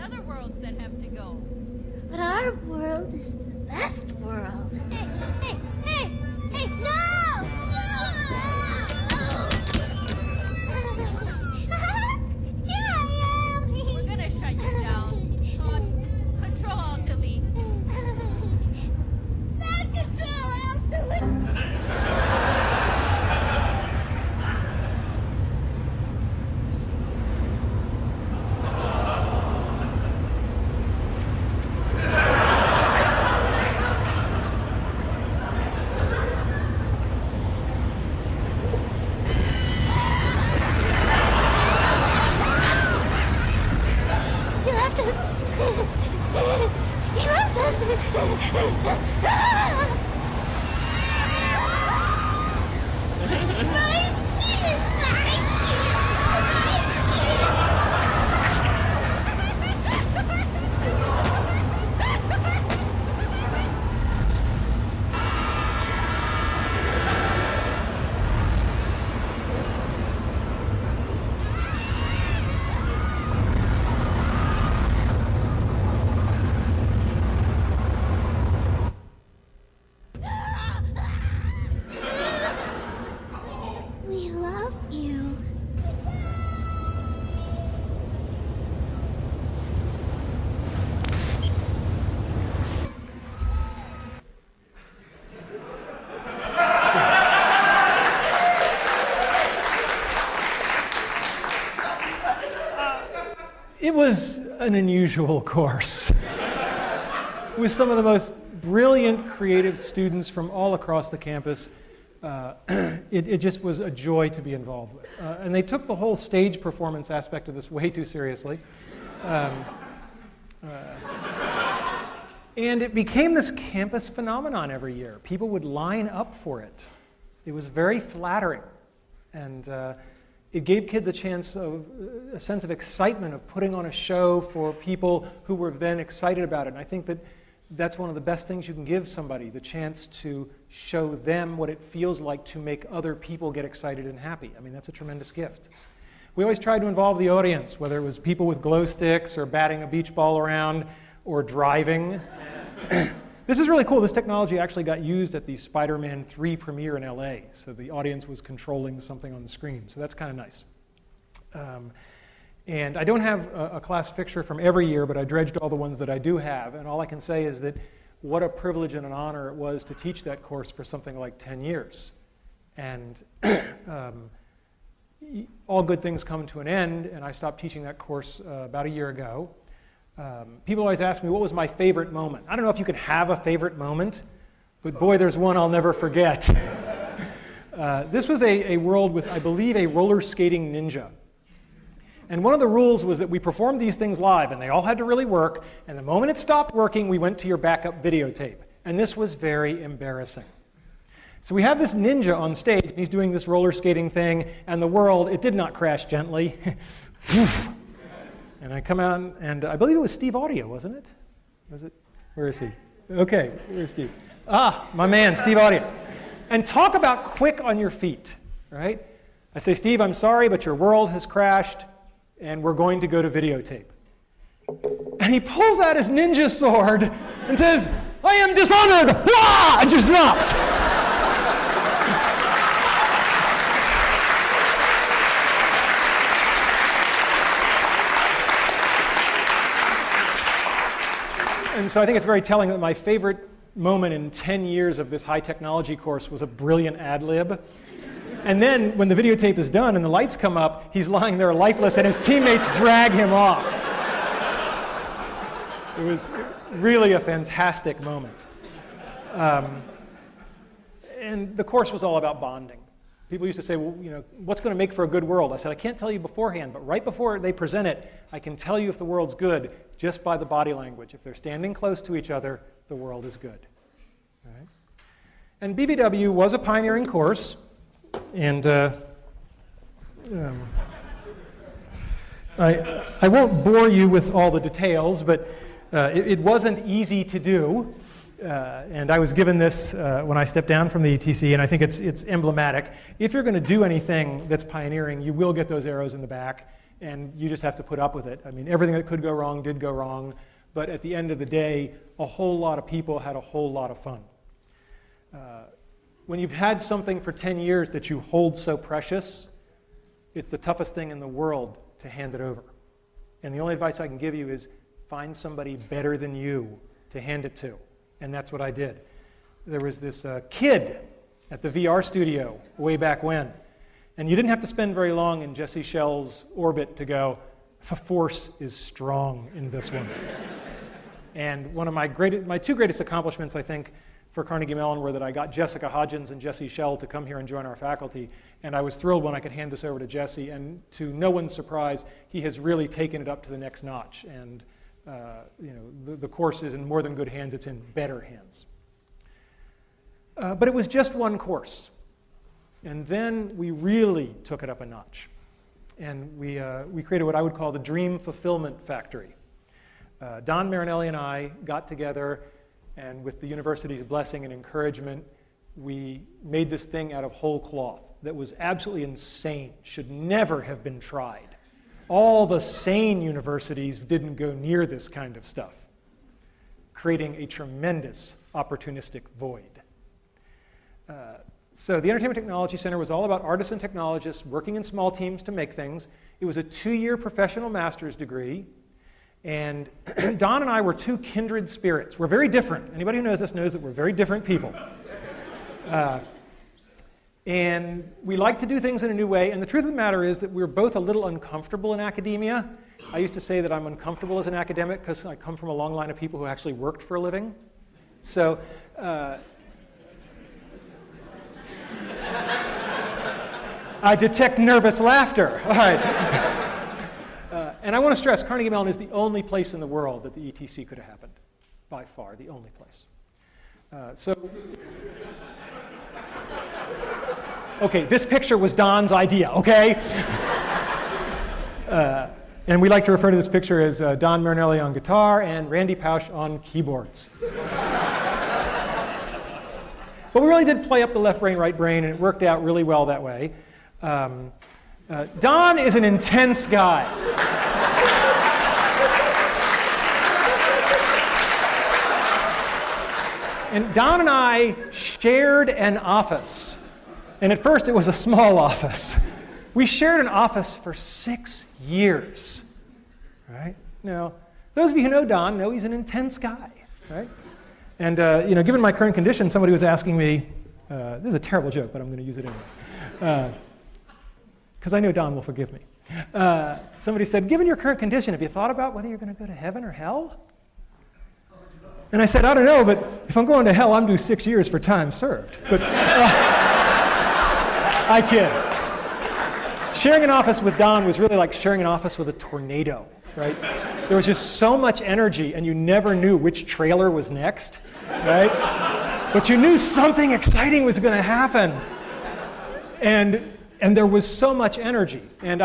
other worlds that have to go. But our world is the best world. Hey, hey, hey, hey, no! Here I am! We're gonna shut you down. Control Alt Delete. Not Control Alt Delete. It was an unusual course with some of the most brilliant, creative students from all across the campus. It just was a joy to be involved with. And they took the whole stage performance aspect of this way too seriously. And it became this campus phenomenon every year. People would line up for it. It was very flattering. And it gave kids a sense of excitement of putting on a show for people who were then excited about it. And I think that that's one of the best things you can give somebody, the chance to show them what it feels like to make other people get excited and happy. I mean, that's a tremendous gift. We always tried to involve the audience, whether it was people with glow sticks or batting a beach ball around or driving. This is really cool. This technology actually got used at the Spider-Man 3 premiere in LA. So the audience was controlling something on the screen. So that's kind of nice. And I don't have a class picture from every year, but I dredged all the ones that I do have. And all I can say is that what a privilege and an honor it was to teach that course for something like 10 years. And all good things come to an end, and I stopped teaching that course about a year ago. People always ask me, what was my favorite moment? I don't know if you can have a favorite moment, but boy, there's one I'll never forget. This was a world with, I believe, a roller skating ninja. And one of the rules was that we performed these things live, and they all had to really work, and the moment it stopped working, we went to your backup videotape. And this was very embarrassing. So we have this ninja on stage, and he's doing this roller skating thing, and the world, it did not crash gently. And I come out, and I believe it was Steve Audio, wasn't it? Was it? Where is he? Okay, where's Steve? Ah, my man, Steve Audio. And talk about quick on your feet, right? I say, Steve, I'm sorry, but your world has crashed, and we're going to go to videotape. And he pulls out his ninja sword and says, I am dishonored, blah, and just drops. And so I think it's very telling that my favorite moment in 10 years of this high technology course was a brilliant ad lib. And then when the videotape is done and the lights come up, he's lying there lifeless and his teammates drag him off. It was really a fantastic moment. And the course was all about bonding. People used to say, well, you know, what's going to make for a good world? I said, I can't tell you beforehand, but right before they present it, I can tell you if the world's good just by the body language. If they're standing close to each other, the world is good. All right? And BVW was a pioneering course, and I won't bore you with all the details, but it wasn't easy to do. And I was given this when I stepped down from the ETC, and I think it's emblematic. If you're going to do anything that's pioneering, you will get those arrows in the back. And you just have to put up with it. I mean, everything that could go wrong did go wrong, but at the end of the day, a whole lot of people had a whole lot of fun. When you've had something for 10 years that you hold so precious, it's the toughest thing in the world to hand it over. And the only advice I can give you is find somebody better than you to hand it to. And that's what I did. There was this kid at the VR studio way back when. And you didn't have to spend very long in Jesse Schell's orbit to go, the force is strong in this one. And one of my two greatest accomplishments, I think, for Carnegie Mellon were that I got Jessica Hodgins and Jesse Schell to come here and join our faculty. And I was thrilled when I could hand this over to Jesse. And to no one's surprise, he has really taken it up to the next notch. And the course is in more than good hands, it's in better hands. But it was just one course. And then we really took it up a notch. And we created what I would call the Dream Fulfillment Factory. Don Marinelli and I got together, and with the university's blessing and encouragement, we made this thing out of whole cloth that was absolutely insane, should never have been tried. All the sane universities didn't go near this kind of stuff, creating a tremendous opportunistic void. So the Entertainment Technology Center was all about artists and technologists working in small teams to make things. It was a 2-year professional master's degree. And Don and I were two kindred spirits. We're very different. Anybody who knows us knows that we're very different people. And we like to do things in a new way. And the truth of the matter is that we're both a little uncomfortable in academia. I used to say that I'm uncomfortable as an academic because I come from a long line of people who actually worked for a living. So I detect nervous laughter. All right. And I want to stress, Carnegie Mellon is the only place in the world that the ETC could have happened. By far, the only place. Okay, this picture was Don's idea, okay? And we like to refer to this picture as Don Marinelli on guitar and Randy Pausch on keyboards. But we really did play up the left brain, right brain, and it worked out really well that way. Don is an intense guy. And Don and I shared an office. And at first it was a small office. We shared an office for 6 years. Right? Now, those of you who know Don know he's an intense guy. Right? And given my current condition, somebody was asking me, this is a terrible joke, but I'm going to use it anyway. Because I know Don will forgive me. Somebody said, given your current condition, have you thought about whether you're going to go to heaven or hell? And I said, I don't know, but if I'm going to hell, I'm due 6 years for time served. But I kid. Sharing an office with Don was really like sharing an office with a tornado, right? There was just so much energy, and you never knew which trailer was next, right? But you knew something exciting was going to happen. And there was so much energy. And